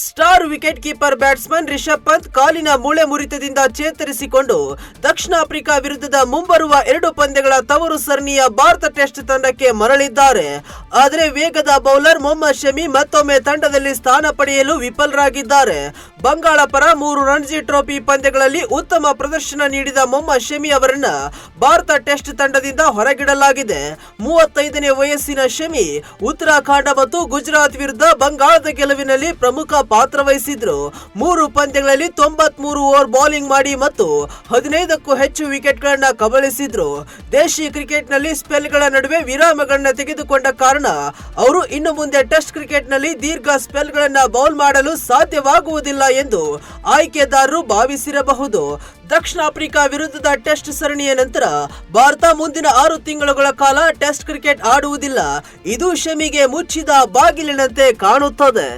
Star wicket keeper batsman Rishabh Pant ಕಾಲಿನ ಮೂಳೆ ಮುರಿತದಿಂದ ಚೇತರಿಸಿಕೊಂಡು ದಕ್ಷಿಣ Africa ವಿರುದ್ಧದ ಮುಂಬರುವ 2 ಪಂದ್ಯಗಳ ತವರು ಸರಣಿಯ ಭಾರತ ಟೆಸ್ಟ್ ತಂಡಕ್ಕೆ ಮರಳಿದ್ದಾರೆ. ಆದರೆ ವೇಗದ ಬೌಲರ್ ಮೊಹಮ್ಮದ್ ಶಮಿ ಮತ್ತೊಮ್ಮೆ ತಂಡದಲ್ಲಿ ಸ್ಥಾನ ಪಡೆಯಲು ವಿಫಲರಾಗಿದ್ದಾರೆ. ಬಂಗಾಳ ಪರ 3 ರಣಜಿ ಟ್ರೋಫಿ ಪಂದ್ಯಗಳಲ್ಲಿ ಉತ್ತಮ ಪ್ರದರ್ಶನ ನೀಡಿದ ಮೊಹಮ್ಮದ್ ಶಮಿ ಅವರನ್ನ ಭಾರತ ಟೆಸ್ಟ್ ತಂಡದಿಂದ ಹೊರಗಿಡಲಾಗಿದೆ. 35ನೇ ವಯಸ್ಸಿನ ಶಮಿ ಉತ್ತರಾಖಂಡ ಮತ್ತು ಗುಜರಾತ್ ವಿರುದ್ಧ ಬಂಗಾಳದ ಗೆಲುವಿನಲ್ಲಿ ಪ್ರಮುಖ ಪಾತ್ರ ವಹಿಸಿದ್ರು. 3 ಪಂದ್ಯಗಳಲ್ಲಿ 93 ಓವರ್ ಬೌಲಿಂಗ್ ಮಾಡಿ ಮತ್ತು 15ಕ್ಕೂ ಹೆಚ್ಚು ವಿಕೆಟ್ಗಳನ್ನ ಕಬಳಿಸಿದ್ರು. ದೇಶಿ ಕ್ರಿಕೆಟ್ನಲ್ಲಿ ಸ್ಪೆಲ್ಗಳ ನಡುವೆ ವಿರಾಮಗಳನ್ನ ತೆಗೆದುಕೊಂಡ ಕಾರಣ ಅವರು ಇನ್ನು ಮುಂದೆ ಟೆಸ್ಟ್ ಕ್ರಿಕೆಟ್ನಲ್ಲಿ ದೀರ್ಘ ಸ್ಪೆಲ್ಗಳನ್ನ ಬೌಲ್ ಮಾಡಲು ಸಾಧ್ಯವಾಗುವುದಿಲ್ಲ ಎಂದು ಆಯ್ಕೆದಾರರು ಭಾವಿಸಿರಬಹುದು. ದಕ್ಷಿಣ ಆಫ್ರಿಕಾ ವಿರುದ್ಧದ ಟೆಸ್ಟ್ ಸರಣಿಯ ನಂತರ ಭಾರತ ಮುಂದಿನ 6 ತಿಂಗಳುಗಳ ಕಾಲ ಟೆಸ್ಟ್ ಕ್ರಿಕೆಟ್ ಆಡುವುದಿಲ್ಲ. ಇದು ಶಮಿಗೆ ಮುಚ್ಚಿದ ಬಾಗಿಲಿನಂತೆ ಕಾಣುತ್ತದೆ.